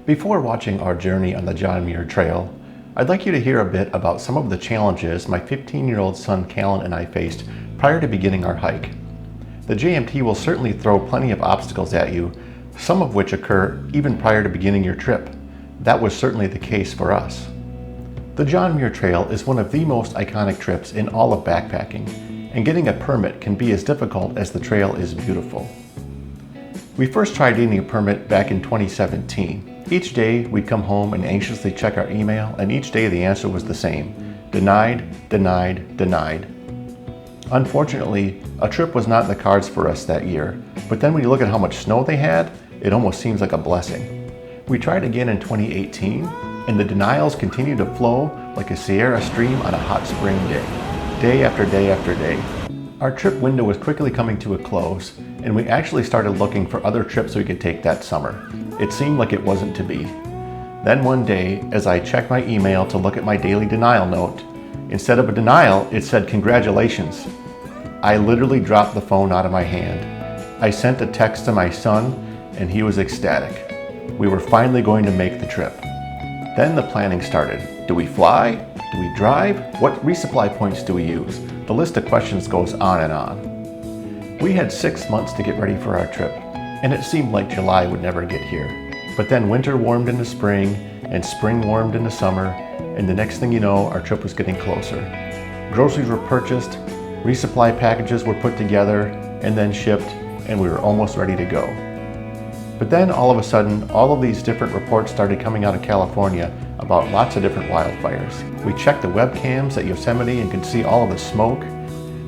Before watching our journey on the John Muir Trail, I'd like you to hear a bit about some of the challenges my 15-year-old son Callan and I faced prior to beginning our hike. The JMT will certainly throw plenty of obstacles at you, some of which occur even prior to beginning your trip. That was certainly the case for us. The John Muir Trail is one of the most iconic trips in all of backpacking, and getting a permit can be as difficult as the trail is beautiful. We first tried getting a permit back in 2017. Each day we'd come home and anxiously check our email, and each day the answer was the same: denied, denied, denied. Unfortunately, a trip was not in the cards for us that year, but then when you look at how much snow they had, it almost seems like a blessing. We tried again in 2018, and the denials continued to flow like a Sierra stream on a hot spring day after day after day. Our trip window was quickly coming to a close, and we actually started looking for other trips we could take that summer. It seemed like it wasn't to be. Then one day, as I checked my email to look at my daily denial note, instead of a denial, it said congratulations. I literally dropped the phone out of my hand. I sent a text to my son, and he was ecstatic. We were finally going to make the trip. Then the planning started. Do we fly? Do we drive? What resupply points do we use? The list of questions goes on and on. We had 6 months to get ready for our trip, and it seemed like July would never get here. But then winter warmed into spring, and spring warmed into summer, and the next thing you know, our trip was getting closer. Groceries were purchased, resupply packages were put together, and then shipped, and we were almost ready to go. But then all of a sudden, all of these different reports started coming out of California about lots of different wildfires. We checked the webcams at Yosemite and could see all of the smoke.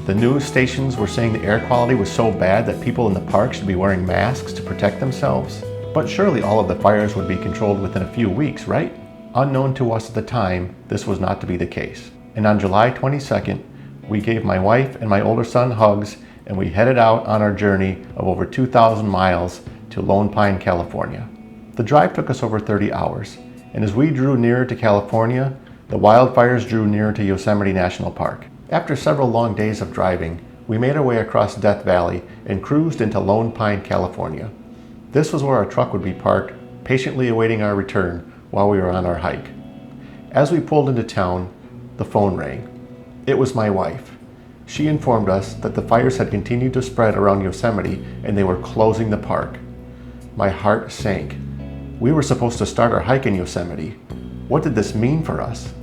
The news stations were saying the air quality was so bad that people in the park should be wearing masks to protect themselves. But surely all of the fires would be controlled within a few weeks, right? Unknown to us at the time, this was not to be the case. And on July 22nd, we gave my wife and my older son hugs, and we headed out on our journey of over 2,000 miles to Lone Pine, California. The drive took us over 30 hours, and as we drew nearer to California, the wildfires drew nearer to Yosemite National Park. After several long days of driving, we made our way across Death Valley and cruised into Lone Pine, California. This was where our truck would be parked, patiently awaiting our return while we were on our hike. As we pulled into town, the phone rang. It was my wife. She informed us that the fires had continued to spread around Yosemite and they were closing the park. My heart sank. We were supposed to start our hike in Yosemite. What did this mean for us?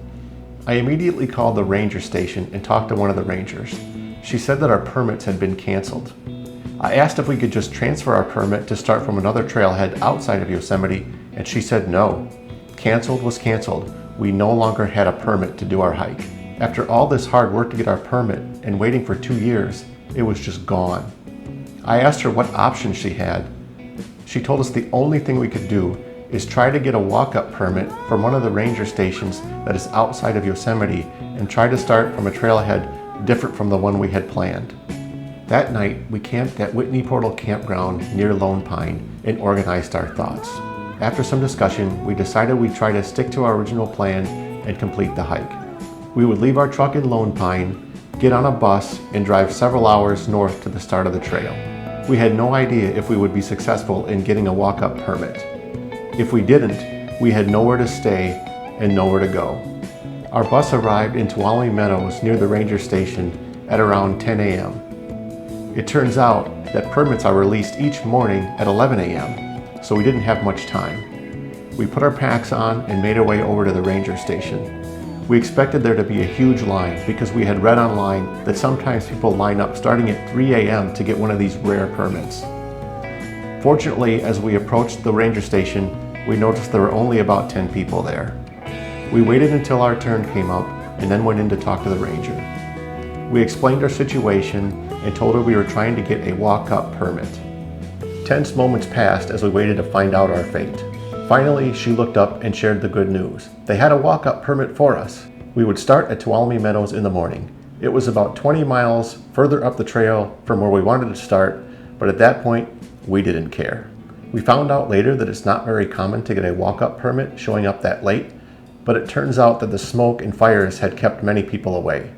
I immediately called the ranger station and talked to one of the rangers. She said that our permits had been canceled. I asked if we could just transfer our permit to start from another trailhead outside of Yosemite, and she said no. Canceled was canceled. We no longer had a permit to do our hike. After all this hard work to get our permit and waiting for 2 years, it was just gone. I asked her what options she had. She told us the only thing we could do is try to get a walk-up permit from one of the ranger stations that is outside of Yosemite and try to start from a trailhead different from the one we had planned. That night, we camped at Whitney Portal Campground near Lone Pine and organized our thoughts. After some discussion, we decided we'd try to stick to our original plan and complete the hike. We would leave our truck in Lone Pine, get on a bus, and drive several hours north to the start of the trail. We had no idea if we would be successful in getting a walk-up permit. If we didn't, we had nowhere to stay and nowhere to go. Our bus arrived in Tuolumne Meadows near the ranger station at around 10 a.m. It turns out that permits are released each morning at 11 a.m., so we didn't have much time. We put our packs on and made our way over to the ranger station. We expected there to be a huge line because we had read online that sometimes people line up starting at 3 a.m. to get one of these rare permits. Fortunately, as we approached the ranger station, we noticed there were only about 10 people there. We waited until our turn came up and then went in to talk to the ranger. We explained our situation and told her we were trying to get a walk-up permit. Tense moments passed as we waited to find out our fate. Finally, she looked up and shared the good news. They had a walk-up permit for us. We would start at Tuolumne Meadows in the morning. It was about 20 miles further up the trail from where we wanted to start, but at that point, we didn't care. We found out later that it's not very common to get a walk-up permit showing up that late, but it turns out that the smoke and fires had kept many people away.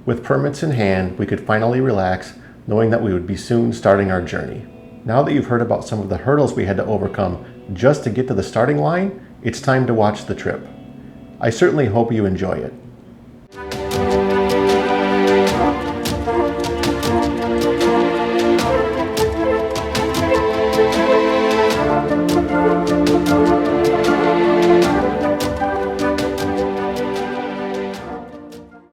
With permits in hand, we could finally relax, knowing that we would be soon starting our journey. Now that you've heard about some of the hurdles we had to overcome, just to get to the starting line, it's time to watch the trip. I certainly hope you enjoy it.